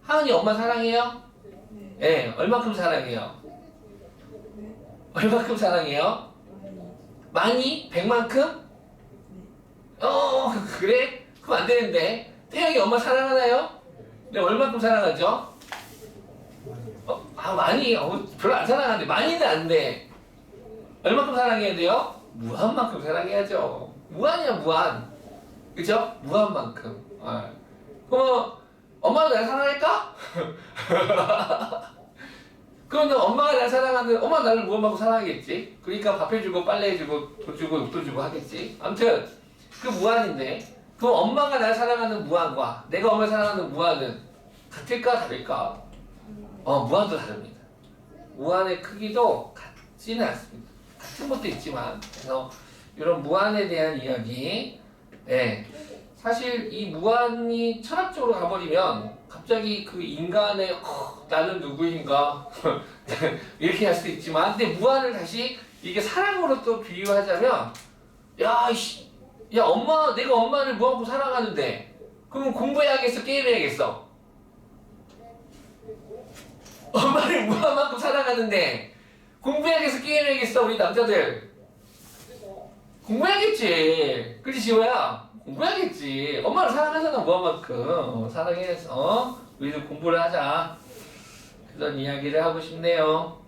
하은이 엄마 사랑해요? 네. 얼마큼 사랑해요? 네. 얼마큼 사랑해요? 많이? 100만큼? 그래? 그럼 안 되는데. 태영이 엄마 사랑하나요? 네, 얼마큼 사랑하죠? 많이. 별로 안 사랑하는데. 많이는 안 돼. 얼마큼 사랑해야 돼요? 무한만큼 사랑해야죠. 무한이야, 무한. 그죠? 무한만큼. 그럼 엄마가 날 사랑할까? 그러면 엄마가 날 사랑하는, 엄마가 나를 무한만큼 사랑하겠지. 그러니까 밥 해주고 빨래 해주고 돈 주고 옷도 주고 하겠지. 아무튼 그 무한인데, 그럼 엄마가 날 사랑하는 무한과 내가 엄마를 사랑하는 무한은 같을까 다를까? 무한도 다릅니다. 무한의 크기도 같지는 않습니다. 같은 것도 있지만 그래서 이런 무한에 대한 이야기. 네. 사실 이 무한이 철학적으로 가버리면 갑자기 그 인간의 나는 누구인가 이렇게 할 수도 있지만 근데 무한을 다시 이게 사랑으로 또 비유하자면 야 엄마 내가 엄마를 무한고 사랑하는데 그러면 공부해야겠어 게임해야겠어 엄마를 무한만큼 사랑하는데 공부해야겠어 게임해야겠어 우리 남자들 공부해야겠지 그렇지 지호야 공부해야겠지 엄마를 사랑하잖아 무한만큼 사랑해서 우리도 공부를 하자 그런 이야기를 하고 싶네요.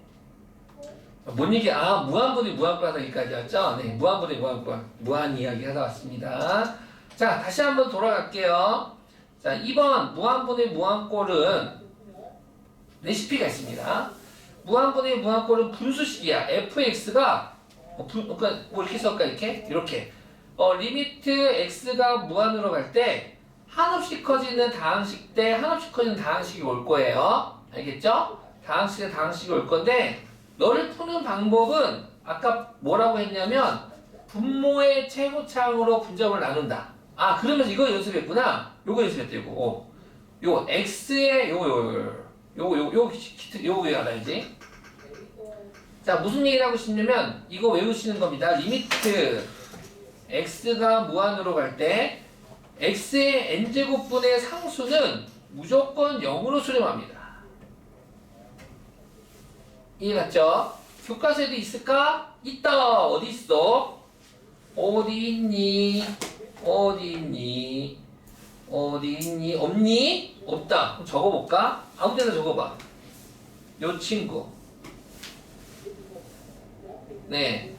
뭔 얘기? 무한분의 무한권 하다기까지였죠? 네, 무한분의 무한권 무한 이야기 하다 왔습니다. 자, 다시 한번 돌아갈게요. 자, 2번 무한분의 무한꼴은 레시피가 있습니다. 무한분의 무한꼴은 분수식이야. fx가 뭐 이렇게 써볼까 이렇게 리미트 x가 무한으로 갈 때 한없이 커지는 다항식 대 한없이 커지는 다항식이 올 거예요. 알겠죠? 다항식에 다항식이 올 건데 너를 푸는 방법은 아까 뭐라고 했냐면 분모의 최고차항으로 분점을 나눈다. 그러면서 이거 연습했구나. 요거 연습했다. 요거 x의 요거 알아야지. 자, 무슨 얘기를 하고 싶냐면 이거 외우시는 겁니다. 리미트 x가 무한으로 갈 때 x의 n제곱분의 상수는 무조건 0으로 수렴합니다. 이해갔죠? 교과서에도 있을까? 있다. 어디 있어? 어디 있니? 없니? 없다. 그럼 적어볼까? 아무 데나 적어봐. 요 친구. 네.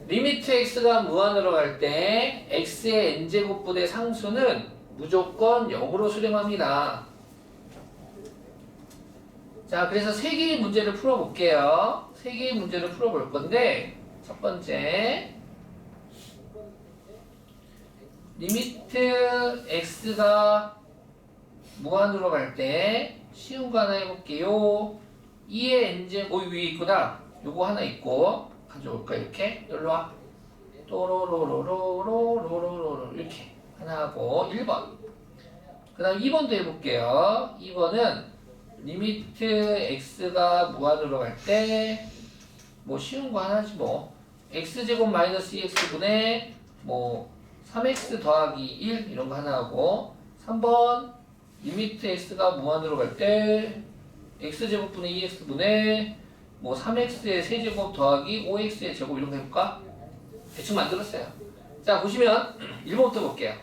리미트 x가 무한으로 갈 때 x의 n제곱분의 상수는 무조건 0으로 수렴합니다. 자, 그래서 3개의 문제를 풀어볼게요. 3개의 문제를 풀어볼 건데 첫 번째 리미트 x가 무한으로 갈 때 쉬운 거 하나 해볼게요. 2의 n제곱 위에 있구나. 요거 하나 있고 가져올까 이렇게 여기로 와. 또로로로로로로로로 이렇게 하나 하고 1번. 그 다음 2번도 해볼게요. 2번은 리미트 x가 무한으로 갈 때 뭐 쉬운 거 하나지 뭐 x제곱 마이너스 2x분의 뭐 3x 더하기 1 이런 거 하나 하고 3번 리미트 x가 무한으로 갈 때 x제곱분의 2x분의 뭐 3x의 세제곱 더하기 5x의 제곱 이런 거 해볼까? 대충 만들었어요. 자, 보시면 1번부터 볼게요.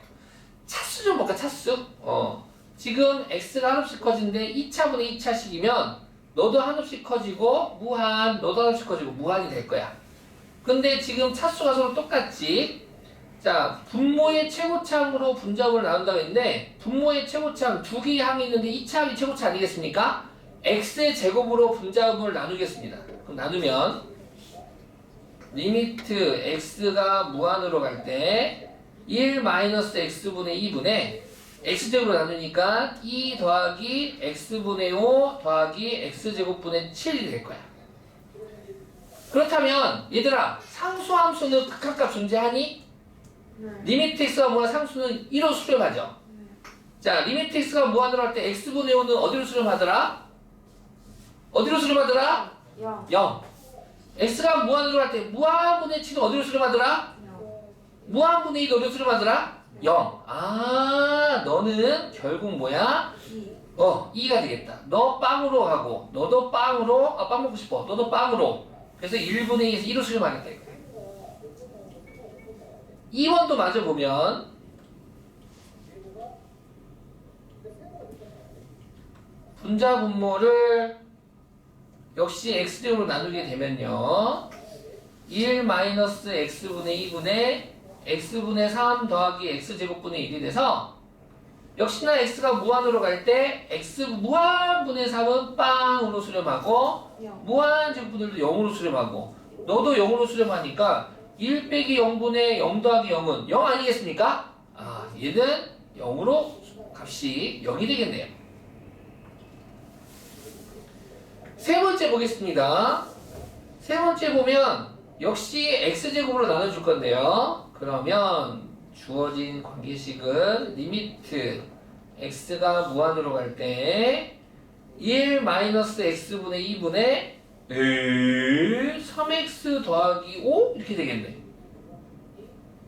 차수 좀 볼까? 차수? 지금 x가 한없이 커지는데 2차분의 2차식이면 너도 한없이 커지고 너도 한없이 커지고 무한이 될 거야. 근데 지금 차수가 서로 똑같지? 자, 분모의 최고차항으로 분점을 나눈다고 했는데 분모의 최고차항 두 개의 항이 있는데 2차항이 최고차 아니겠습니까? x의 제곱으로 분점을 나누겠습니다. 그럼 나누면 리미트 x가 무한으로 갈 때 1 마이너스 x분의 2분의 x제곱으로 나누니까 2 더하기 x분의 5 더하기 x제곱분의 7이 될 거야. 그렇다면 얘들아 상수함수는 극한값 존재하니? 리미트 x가 무한 상수는 1로 수렴하죠. 자, 리미트 x가 무한으로 할 때 x분의 5는 어디로 수렴하더라? 0. x가 무한으로 할 때 무한분의 7은 어디로 수렴하더라? 무한분의 2도 어디로 수렴하더라? 0. 너는 결국 뭐야? 2가 되겠다. 너 빵으로 가고 너도 빵으로 빵 먹고 싶어. 너도 빵으로. 그래서 1분의 2에서 1로 수렴하겠다 이거야. 2번도 마저 보면 분자 분모를 역시 x제곱으로 나누게 되면요 1 마이너스 x분의 2분의 x분의 3 더하기 x제곱분의 1이 돼서 역시나 x가 무한으로 갈 때 x 무한분의 3은 빵으로 수렴하고 무한제곱분들도 0으로 수렴하고 너도 0으로 수렴하니까 1 빼기 0분의 0 더하기 0은 0 아니겠습니까? 얘는 0으로 값이 0이 되겠네요. 세 번째 보겠습니다. 세 번째 보면 역시 x제곱으로 나눠줄 건데요. 그러면 주어진 관계식은 리미트 x가 무한으로 갈 때 1 마이너스 x분의 2분의 3x 더하기 5 이렇게 되겠네.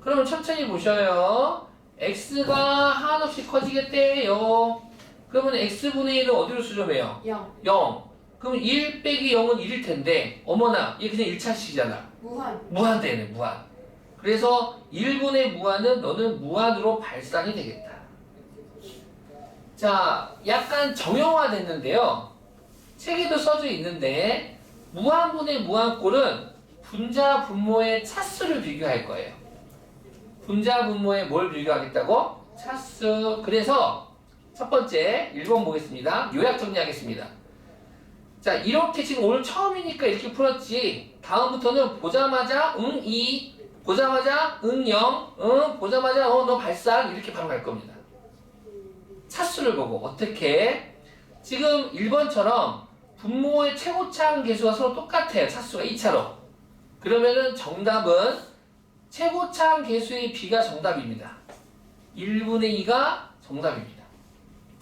그러면 천천히 보셔요. x가 한없이 커지겠대요. 그러면 x분의 1은 어디로 수렴해요? 0. 0. 그럼 1 빼기 0은 1일 텐데 어머나 얘 그냥 1차식이잖아. 무한. 무한대네 무한. 그래서 1분의 무한은 너는 무한으로 발산이 되겠다. 자, 약간 정형화됐는데요. 책에도 써져 있는데 무한분의 무한꼴은 분자 분모의 차수를 비교할 거예요. 분자 분모에 뭘 비교하겠다고? 차수. 그래서 첫 번째 1번 보겠습니다. 요약 정리하겠습니다. 자, 이렇게 지금 오늘 처음이니까 이렇게 풀었지. 다음부터는 보자마자 2, 보자마자 0, 보자마자 너 발산 이렇게 바로 갈 겁니다. 차수를 보고 어떻게? 지금 1번처럼 분모의 최고차항 계수가 서로 똑같아요. 차수가 2차로. 그러면은 정답은 최고차항 계수의 비가 정답입니다. 1분의 2가 정답입니다.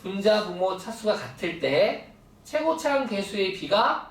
분자 분모 차수가 같을 때 최고차항 계수의 비가